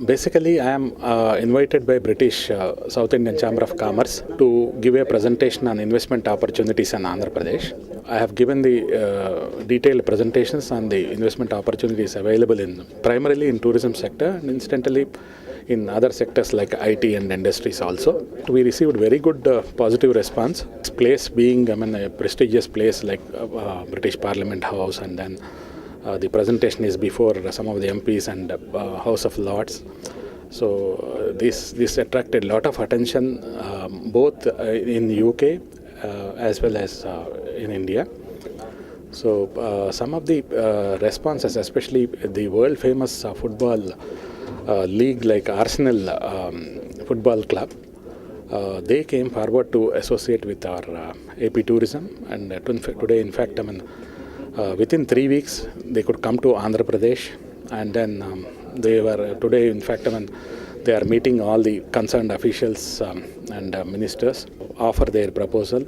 Basically, I am invited by British South Indian Chamber of Commerce to give a presentation on investment opportunities in Andhra Pradesh. I have given the detailed presentations on the investment opportunities available in primarily in tourism sector and incidentally in other sectors like IT and industries also. We received very good positive response. This place being a prestigious place like British Parliament House, and then the presentation is before some of the MPs and House of Lords. So this attracted a lot of attention both in UK as well as in India. So some of the responses, especially the world famous football league like Arsenal Football Club, they came forward to associate with our AP Tourism, and today in fact within 3 weeks they could come to Andhra Pradesh, and then they were today in fact they are meeting all the concerned officials and ministers, offer their proposal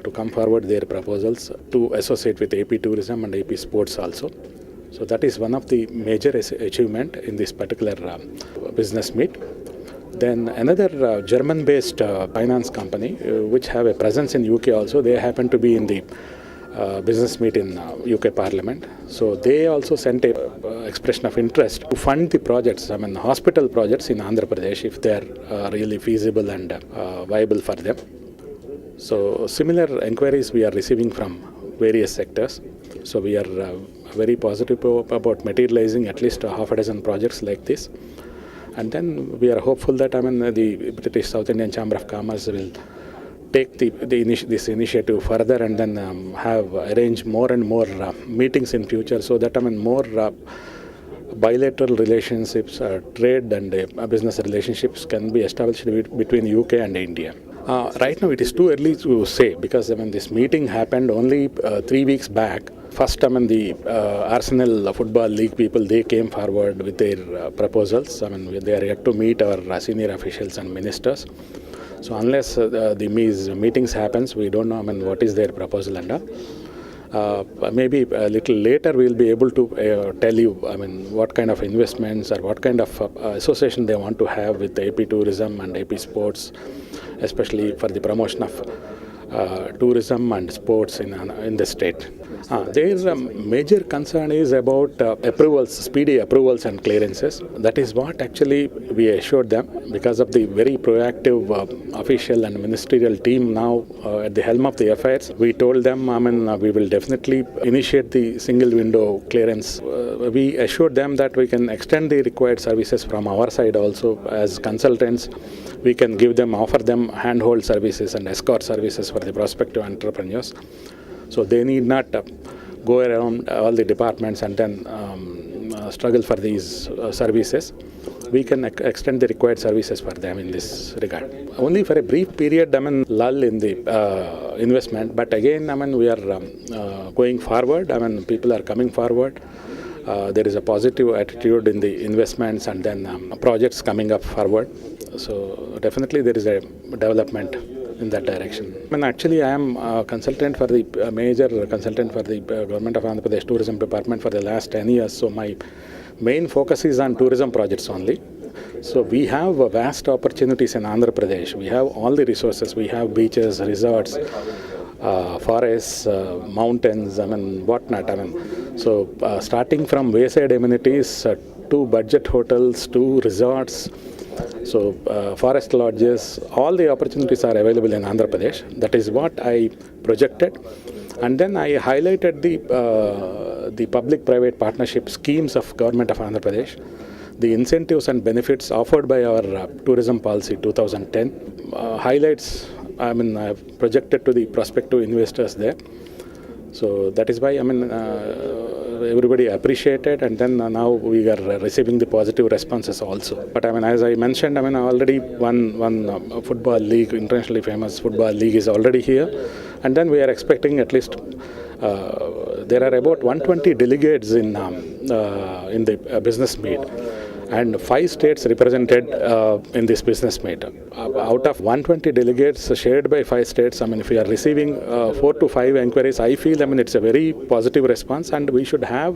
to come forward their proposals to associate with AP Tourism and AP Sports also. So that is one of the major achievement in this particular business meet. Then another German-based finance company which have a presence in UK also, they happen to be in the business meet in UK Parliament. So they also sent a expression of interest to fund the projects, hospital projects in Andhra Pradesh if they are really feasible and viable for them. So similar inquiries we are receiving from various sectors. So we are very positive about materializing at least half a dozen projects like this. And then we are hopeful that the British South Indian Chamber of Commerce will take this initiative further and then arrange more and more meetings in future, so that more bilateral relationships, trade and business relationships can be established between UK and India. Right now it is too early to say, because this meeting happened only 3 weeks back. First, the Arsenal Football League people, they came forward with their proposals. They are yet to meet our senior officials and ministers. So unless the meetings happens, we don't know what is their proposal and maybe a little later we will be able to tell you what kind of investments or what kind of association they want to have with AP Tourism and AP Sports, especially for the promotion of tourism and sports in the state. There is a major concern is about approvals, speedy approvals and clearances. That is what actually we assured them, because of the very proactive official and ministerial team now at the helm of the affairs. We told them we will definitely initiate the single window clearance. We assured them that we can extend the required services from our side also as consultants. We can offer them handhold services and escort services for the prospective entrepreneurs. So they need not go around all the departments and then struggle for these services. We can extend the required services for them in this regard. Only for a brief period, lull in the investment. But again, we are going forward. People are coming forward. There is a positive attitude in the investments and then projects coming up forward. So definitely there is a development in that direction. Actually, I am a consultant for the major consultant for the Government of Andhra Pradesh Tourism Department for the last 10 years. So my main focus is on tourism projects only. So we have vast opportunities in Andhra Pradesh. We have all the resources. We have beaches, resorts, forests, mountains, whatnot. So starting from wayside amenities to budget hotels to resorts. So forest lodges, all the opportunities are available in Andhra Pradesh. That is what I projected. And then I highlighted the public-private partnership schemes of Government of Andhra Pradesh, the incentives and benefits offered by our tourism policy 2010, highlights I have projected to the prospective investors there. So that is why everybody appreciated, and then now we are receiving the positive responses also. But as I mentioned, already one football league, internationally famous football league is already here, and then we are expecting at least there are about 120 delegates in the business meet, and 5 states represented in this business meet. Out of 120 delegates shared by 5 states, if we are receiving 4 to 5 inquiries, I feel it's a very positive response, and we should have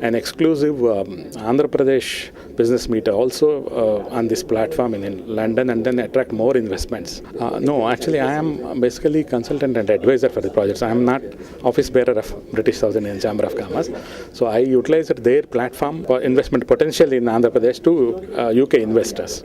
an exclusive Andhra Pradesh business meet also on this platform in London, and then attract more investments. No, actually I am basically consultant and advisor for the projects. I am not office bearer of British South Indian Chamber of Commerce. So I utilized their platform for investment potential in Andhra Pradesh to UK investors.